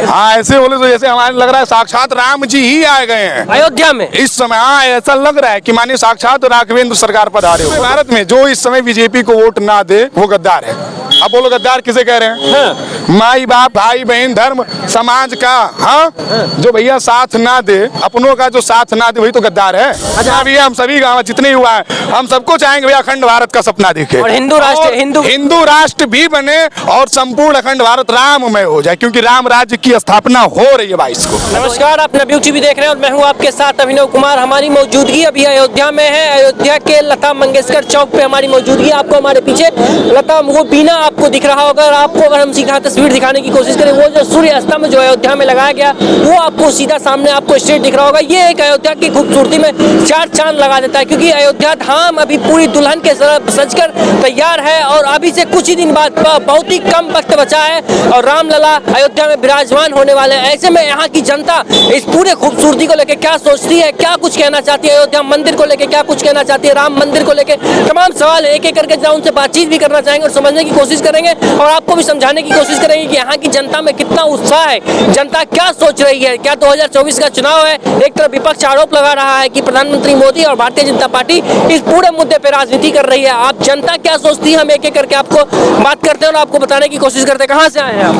हाँ ऐसे बोले तो जैसे हमारे लग रहा है साक्षात राम जी ही आए गए हैं अयोध्या में इस समय। हाँ ऐसा लग रहा है कि मानिए साक्षात राघवेंद्र सरकार पधारे हो। भारत में जो इस समय बीजेपी को वोट ना दे वो गद्दार है। अब बोलो गद्दार किसे कह रहे हैं? हाँ। माई बाप भाई बहन धर्म समाज का हाँ जो भैया साथ ना दे, अपनों का जो साथ ना दे वही तो गद्दार है। अच्छा भैया हम सभी गाँव जितने युवा हैं हम सबको चाहेंगे भैया अखंड भारत का सपना देखे और हिंदू राष्ट्र भी बने और संपूर्ण अखंड भारत राममय हो जाए, क्योंकि राम राज्य की स्थापना हो रही है 22 को। नमस्कार, आप नवयुग टीवी देख रहे हैं और मैं हूं आपके साथ अभिनव कुमार। हमारी मौजूदगी अभी अयोध्या में है। अयोध्या के लता मंगेशकर चौक पे हमारी मौजूदगी। आपको हमारे पीछे लता वो बीना आपको दिख रहा होगा। आपको अगर हम सीधा तस्वीर दिखाने की कोशिश करें, वो जो सूर्य अस्तम जो अयोध्या में लगाया गया वो आपको सीधा सामने आपको स्ट्रेट दिख रहा होगा। ये एक अयोध्या की खूबसूरती में चार चांद लगा देता है, क्योंकि अयोध्या धाम अभी पूरी दुल्हन के सजकर तैयार है और अभी से कुछ ही दिन बाद बहुत ही कम वक्त बचा है और रामलला अयोध्या में विराजमान होने वाले हैं। ऐसे में यहाँ की जनता इस पूरे खूबसूरती को लेकर क्या सोचती है, क्या कुछ कहना चाहती है, अयोध्या मंदिर को लेकर क्या कुछ कहना चाहती है, राम मंदिर को लेकर तमाम सवाल एक एक करके उनसे बातचीत भी करना चाहेंगे और समझने की कोशिश करेंगे और आपको भी समझाने की कोशिश करेंगे कि यहाँ की जनता में कितना उत्साह है, जनता क्या सोच रही है। क्या 2024 का चुनाव है, एक तरफ विपक्ष आरोप लगा रहा है कि प्रधानमंत्री मोदी और भारतीय जनता पार्टी इस पूरे मुद्दे पर राजनीति कर रही है। आप जनता क्या सोचती है, हम एक एक करके आपको बात करते हैं और आपको बताने की कोशिश करते हैं। कहाँ से आए हैं आप?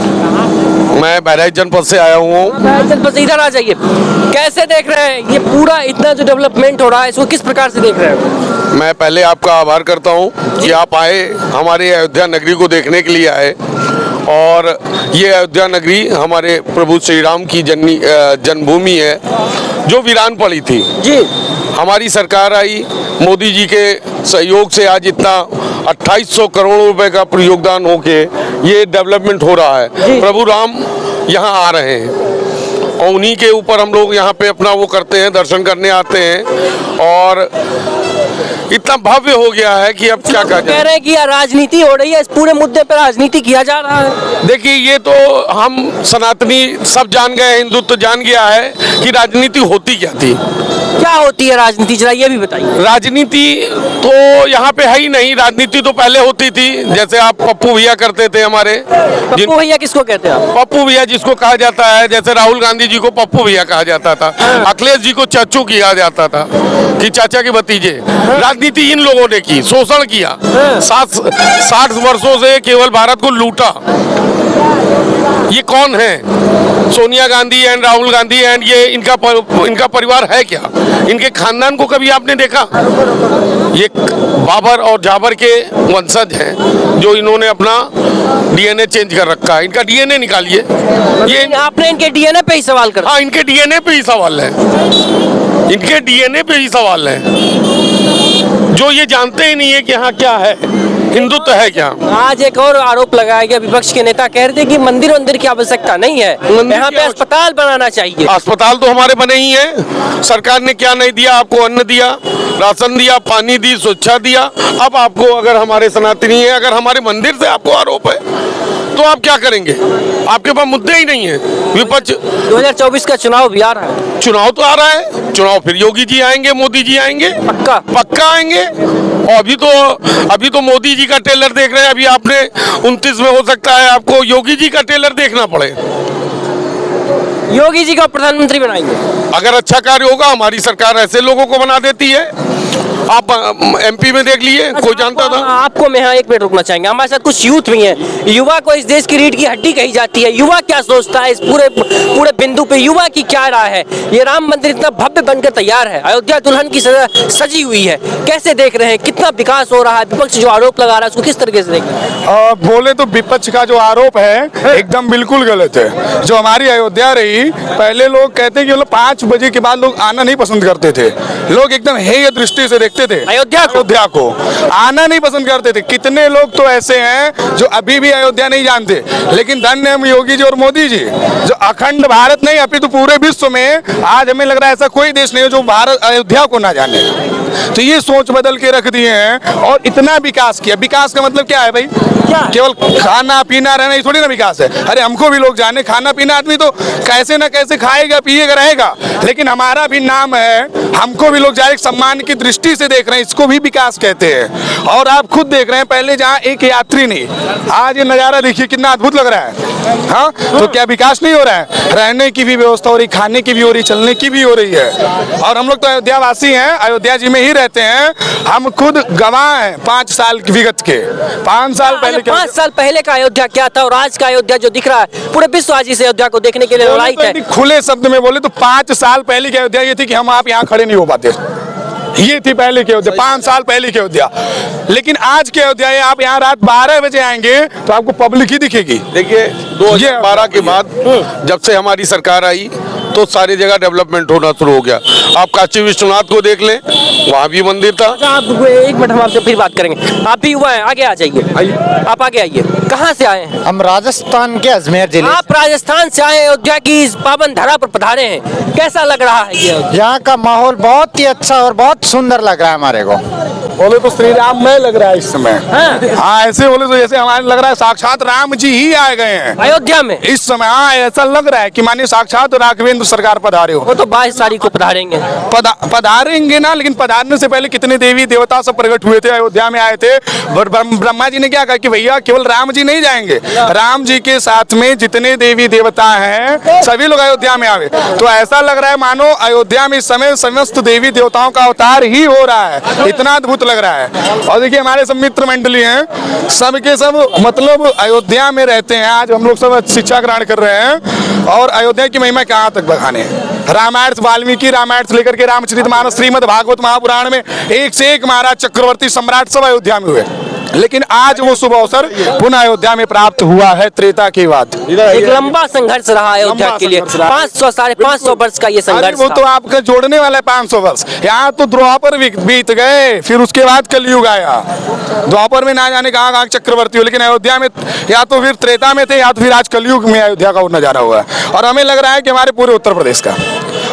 मैं बहराइच जनपद से आया हूँ। बहराइच जनपद से इधर आ जाइए। कैसे देख रहे हैं ये पूरा इतना जो डेवलपमेंट हो रहा है, इसको किस प्रकार से देख रहे हैं? मैं पहले आपका आभार करता हूँ कि आप आए, हमारे अयोध्या नगरी को देखने के लिए आए। और ये अयोध्या नगरी हमारे प्रभु श्री राम की जन्मभूमि है जो वीरान पड़ी थी जी। हमारी सरकार आई, मोदी जी के सहयोग से आज इतना 2800 करोड़ रुपए का योगदान होके ये डेवलपमेंट हो रहा है। प्रभु राम यहाँ आ रहे हैं और उन्हीं के ऊपर हम लोग यहाँ पे अपना वो करते हैं, दर्शन करने आते हैं और इतना भव्य हो गया है कि अब क्या कह रहे हैं कि राजनीति हो रही है, इस पूरे मुद्दे पर राजनीति किया जा रहा है। देखिए ये तो हम सनातनी सब जान गए, हिंदुत्व जान गया है कि राजनीति होती क्या थी। क्या होती है राजनीति, जरा ये भी बताइए। राजनीति तो यहाँ पे है ही नहीं, राजनीति तो पहले होती थी। जैसे आप पप्पू भैया करते थे हमारे। पप्पू भैया किसको कहते हैं? पप्पू भैया जिसको कहा जाता है, जैसे राहुल गांधी जी को पप्पू भैया कहा जाता था, अखिलेश जी को चाचू किया जाता था कि चाचा के भतीजे। राजनीति इन लोगों ने की, शोषण किया, 60 वर्षों से केवल भारत को लूटा। ये कौन है? सोनिया गांधी एंड राहुल गांधी एंड ये इनका परिवार है क्या? इनके खानदान को कभी आपने देखा? ये बाबर और जाबर के वंशज हैं जो इन्होंने अपना डीएनए चेंज कर रखा है। इनका डीएनए निकालिए। ये आपने इनके डीएनए पे ही सवाल कर? हाँ, इनके डीएनए पे ही सवाल है, इनके डीएनए पे ही सवाल है, जो ये जानते ही नहीं है कि यहाँ क्या है, हिंदुत्व है क्या। आज एक और आरोप लगाया गया, विपक्ष के नेता कह रहे थे कि मंदिर की आवश्यकता नहीं है, यहाँ पे अस्पताल बनाना चाहिए। अस्पताल तो हमारे बने ही हैं। सरकार ने क्या नहीं दिया आपको? अन्न दिया, राशन दिया, पानी दी, स्वच्छता दिया। अब आपको अगर हमारे सनातनी है, अगर हमारे मंदिर से आपको आरोप है तो आप क्या करेंगे? आपके पास मुद्दे ही नहीं है। विपक्ष 2024 का चुनाव भी आ रहा है। चुनाव तो आ रहा है, चुनाव फिर योगी जी आएंगे, मोदी जी आएंगे, पक्का आएंगे। और अभी तो मोदी जी का ट्रेलर देख रहे हैं। अभी आपने 29 में हो सकता है आपको योगी जी का ट्रेलर देखना पड़े। योगी जी का प्रधानमंत्री बनाएंगे अगर अच्छा कार्य होगा। हमारी सरकार ऐसे लोगों को बना देती है। आप एमपी में देख लिए, कोई जानता था? आपको मैं यहाँ 1 मिनट रुकना चाहेंगे। हमारे साथ कुछ यूथ भी हैं। युवा को इस देश की रीढ़ की हड्डी कही जाती है। युवा क्या सोचता है इस पूरे बिंदु पे? युवा की क्या राय है? ये राम मंदिर इतना भव्य बनकर तैयार है, अयोध्या दुल्हन की सजी हुई है, कैसे देख रहे हैं? कितना विकास हो रहा है? विपक्ष जो आरोप लगा रहा है उसको किस तरीके से देख रहे हैं? बोले तो विपक्ष का जो आरोप है एकदम बिल्कुल गलत है। जो हमारी अयोध्या रही, पहले लोग कहते हैं कि 5 बजे के बाद लोग आना नहीं पसंद करते थे। लोग एकदम हेय दृष्टि से देखते थे अयोध्या को, आना नहीं पसंद करते थे। कितने लोग तो ऐसे हैं जो अभी भी अयोध्या नहीं जानते, लेकिन धन्य हम योगी जी और मोदी जी जो अखंड भारत नहीं अपितु पूरे विश्व में आज हमें लग रहा है ऐसा कोई देश नहीं है जो भारत अयोध्या को ना जाने। तो ये सोच बदल के रख दिए हैं और इतना विकास किया। विकास का मतलब क्या है भाई? केवल खाना पीना रहना ही थोड़ी ना विकास है। अरे हमको भी लोग जाने, खाना पीना आदमी तो कैसे ना कैसे खाएगा पिएगा रहेगा, लेकिन हमारा भी नाम है, हमको भी लोग जाए सम्मान की दृष्टि से देख रहे हैं, इसको भी विकास कहते हैं। और आप खुद देख रहे हैं, पहले जहाँ एक यात्री नहीं, आज ये नज़ारा देखिए कितना अद्भुत लग रहा है। हाँ, तो क्या विकास नहीं हो रहा है? रहने की भी व्यवस्था हो रही, खाने की भी हो रही, चलने की भी हो रही है। और हम लोग तो अयोध्या वासी हैं, अयोध्या जी में ही रहते हैं, हम खुद गवाह हैं 5 साल विगत के। 5 साल पहले 5 साल पहले का अयोध्या क्या था और आज का अयोध्या जो दिख रहा है, पूरे विश्व आज इस अयोध्या को देखने के लिए लायक है। खुले शब्द में बोले तो 5 साल पहले की अयोध्या ये थी कि हम आप यहाँ खड़े नहीं हो पाते, ये थी पहले की अयोध्या, 5 साल पहले की अयोध्या। लेकिन आज की अयोध्या है, आप यहाँ रात 12 बजे आएंगे तो आपको पब्लिक ही दिखेगी। देखिए 2012 के बाद जब से हमारी सरकार आई तो सारी जगह डेवलपमेंट होना शुरू हो गया। आप काशी विश्वनाथ को देख लें, वहाँ भी मंदिर था। आप एक मिनट, हम आपसे फिर बात करेंगे। आप भी युवा हैं, आगे आ जाइए, आप आगे आइए। कहाँ से आए हैं? हम राजस्थान के अजमेर जिले। आप राजस्थान से आए, अयोध्या की इस पावन धरा पर पधारे हैं, कैसा लग रहा है ये? यहाँ का माहौल बहुत ही अच्छा और बहुत सुंदर लग रहा है हमारे को। बोले तो श्री राम में लग रहा है इस समय। हाँ, ऐसे बोले तो जैसे हमारे लग रहा है साक्षात राम जी ही आए गए हैं अयोध्या में इस समय। हाँ, ऐसा लग रहा है कि मानिए साक्षात राघवेंद्र सरकार पधारे हो। वो तो 22 तारीख को पधारेंगे। पधारेंगे ना, लेकिन पधारने से पहले कितने देवी देवता सब प्रकट हुए थे, अयोध्या में आए थे। ब्रह्मा जी ने क्या कहा कि भैया केवल राम जी नहीं जाएंगे, राम जी के साथ में जितने देवी देवता हैं सभी लोग अयोध्या में आवे। तो ऐसा लग रहा है मानो अयोध्या में इस समय समस्त देवी देवताओं का अवतार ही हो रहा है, इतना अद्भुत लग रहा है। और देखिए हमारे सब मित्र मंडली हैं, सबके सब मतलब अयोध्या में रहते हैं। आज हम लोग सब शिक्षा ग्रहण कर रहे हैं और अयोध्या की महिमा कहाँ तक बखाने। रामायण, वाल्मीकि रामायण से लेकर के रामचरितमानस, श्रीमद् भागवत महापुराण में एक से एक महाराज, चक्रवर्ती, सम्राट सब अयोध्या में हुए। लेकिन आज वो शुभ अवसर पुनः अयोध्या में प्राप्त हुआ है त्रेता के बाद। एक लंबा संघर्ष रहा अयोध्या के लिए, 500 550 वर्ष का ये संघर्ष। वो तो आपका जोड़ने वाला है 500 वर्ष। यहाँ तो द्वापर बीत गए, फिर उसके बाद कलयुग आया। द्वापर में ना जाने कहाँ चक्रवर्ती हो, लेकिन अयोध्या में या तो फिर त्रेता में थे या तो फिर आज कलयुग में अयोध्या का नजारा हुआ है। और हमें लग रहा है कि हमारे पूरे उत्तर प्रदेश का,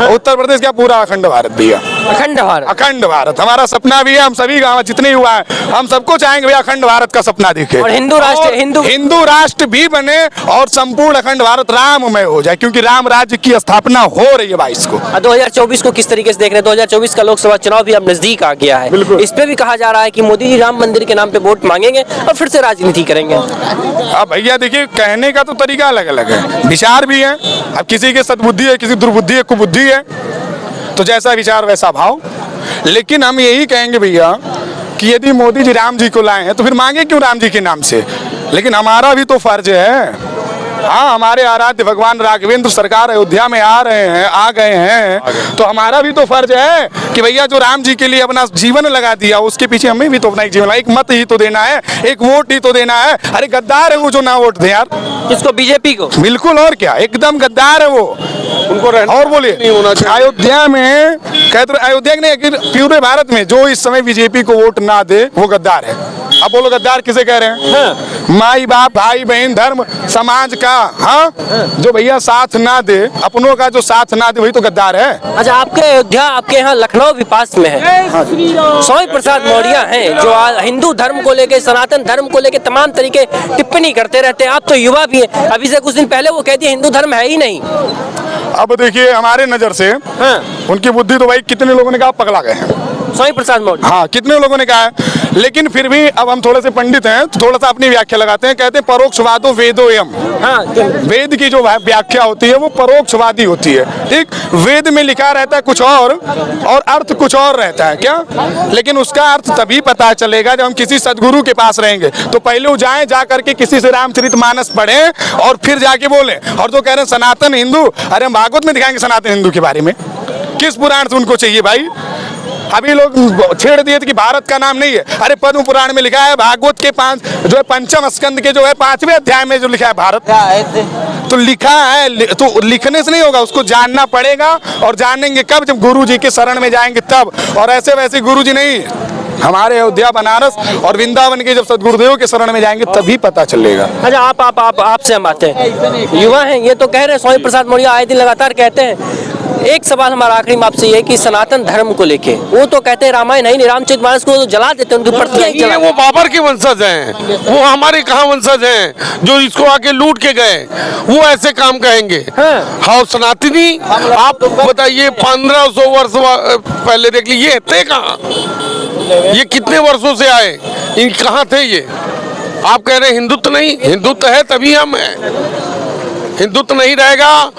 उत्तर प्रदेश का पूरा अखंड भारत भी है। अखंड भारत, अखंड भारत हमारा सपना भी है। हम सभी गाँव जितने युवा हैं हम सबको चाहेंगे भैया अखंड भारत का सपना दिखे और हिंदू राष्ट्र भी बने और संपूर्ण अखंड भारत राममय हो जाए, क्योंकि राम राज्य की स्थापना हो रही है 22 को। 2024 को किस तरीके से देख रहे हैं? 2024 का लोकसभा चुनाव भी अब नजदीक आ गया है। इस पे भी कहा जा रहा है कि मोदी जी राम मंदिर के नाम पे वोट मांगेंगे और फिर से राजनीति करेंगे। अब भैया देखिए, कहने का तो तरीका अलग अलग है, विचार भी है। अब किसी के सद्बुद्धि है, किसी दुर्बुद्धि है, कुबुद्धि है, तो जैसा विचार वैसा भाव। लेकिन हम यही कहेंगे भैया कि यदि मोदी जी राम जी को लाए हैं तो फिर मांगे क्यों राम जी के नाम से? लेकिन हमारा भी तो फर्ज है। हाँ, हमारे आराध्य भगवान राघवेंद्र सरकार अयोध्या में आ गए हैं, तो हमारा भी तो फर्ज है कि भैया जो राम जी के लिए अपना जीवन लगा दिया उसके पीछे हमें भी तो अपना एक जीवन, एक मत ही तो देना है, एक वोट ही तो देना है। अरे गद्दार है वो जो ना वोट दे यार। किसको? बीजेपी को? बिल्कुल, और क्या, एकदम गद्दार है वो। उनको और बोलिए अयोध्या में कहते, अयोध्या नहीं पूरे भारत में जो इस समय बीजेपी को वोट ना दे वो गद्दार है। अब बोलो गद्दार किसे कह रहे हैं? माई बाप, भाई बहन, धर्म, समाज का, हाँ, जो भैया साथ ना दे, अपनों का जो साथ ना दे वही तो गद्दार है। अच्छा, आपके अयोध्या, आपके यहाँ लखनऊ भी पास में है। स्वामी प्रसाद मौर्य हैं जो हिंदू धर्म को लेके, सनातन धर्म को लेके तमाम तरीके टिप्पणी करते रहते हैं। आप तो युवा भी हैं, अभी से कुछ दिन पहले वो कहती है हिंदू धर्म है ही नहीं। अब देखिए हमारे नजर से उनकी बुद्धि तो भाई कितने लोगों ने कहा पगला गए हैं, स्वामी प्रसाद मौर्य। हाँ, कितने लोगों ने कहा है। लेकिन फिर भी अब हम थोड़े से पंडित हैं तो थोड़ा सा अपनी व्याख्या लगाते हैं। कहते हैं परोक्षवादो वेदोयम। हाँ, वेद की जो व्याख्या होती है वो परोक्षवादी होती है। ठीक, वेद में लिखा रहता है कुछ और अर्थ कुछ और रहता है क्या, लेकिन उसका अर्थ तभी पता चलेगा जब हम किसी सदगुरु के पास रहेंगे। तो पहले वो जाएं, जा करके किसी से रामचरितमानस पढ़ें और फिर जाके बोले। और जो कह रहे हैं सनातन हिंदू, अरे हम भागवत में दिखाएंगे सनातन हिंदू के बारे में, किस पुराण से उनको चाहिए भाई? अभी लोग छेड़ दिए थे कि भारत का नाम नहीं है। अरे पद्म पुराण में लिखा है, भागवत के 5 जो है पंचम स्कंद के जो है 5वें अध्याय में जो लिखा है भारत, तो लिखा है। तो लिखने से नहीं होगा, उसको जानना पड़ेगा। और जानेंगे कब? जब गुरु जी के शरण में जाएंगे तब। और ऐसे वैसे गुरु जी नहीं, हमारे अयोध्या, बनारस और वृंदावन के जब सदगुरुदेव के शरण में जाएंगे तभी पता चलेगा। अच्छा, आपसे हम आते हैं, युवा हैं, ये तो कह रहे हैं स्वामी प्रसाद मौर्य आए दिन लगातार कहते हैं एक सवाल हमारा आखिरी में आपसे ये है कि सनातन धर्म को लेके वो तो कहते हैं रामायण है नहीं, रामचरितमानस को तो जला देते हैं, उनकी प्रतियां ही ये जला वो बाबर के वंशज हैं, वो हमारे कहाँ वंशज हैं जो इसको आके लूट के गए, वो ऐसे काम कहेंगे। हाँ सनातनी, आप बताइए 1500 वर्ष पहले देख लीजिए, ये थे कहाँ, ये कितने वर्षों से आए, इन कहाँ थे ये? आप कह रहे हैं हिंदुत्व नहीं, हिंदुत्व है तभी हम हैं, हिंदुत्व नहीं रहेगा।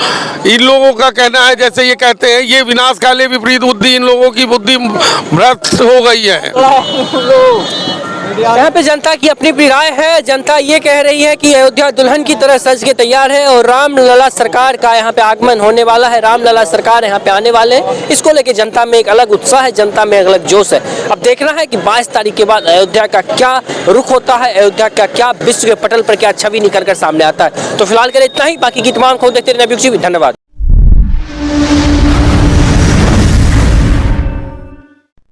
इन लोगों का कहना है, जैसे ये कहते हैं ये विनाश काले विपरीत बुद्धि, इन लोगों की बुद्धि भ्रष्ट हो गई है। यहाँ पे जनता की अपनी अपनी राय है। जनता ये कह रही है कि अयोध्या दुल्हन की तरह सज के तैयार है और रामलला सरकार का यहाँ पे आगमन होने वाला है, रामलला सरकार यहाँ पे आने वाले हैं। इसको लेके जनता में एक अलग उत्साह है, जनता में एक अलग जोश है। अब देखना है कि 22 तारीख के बाद अयोध्या का क्या रुख होता है, अयोध्या का क्या विश्व के पटल पर क्या छवि निकल कर सामने आता है। तो फिलहाल के लिए इतना ही, बाकी की तमाम खबर देखते रहना। धन्यवाद।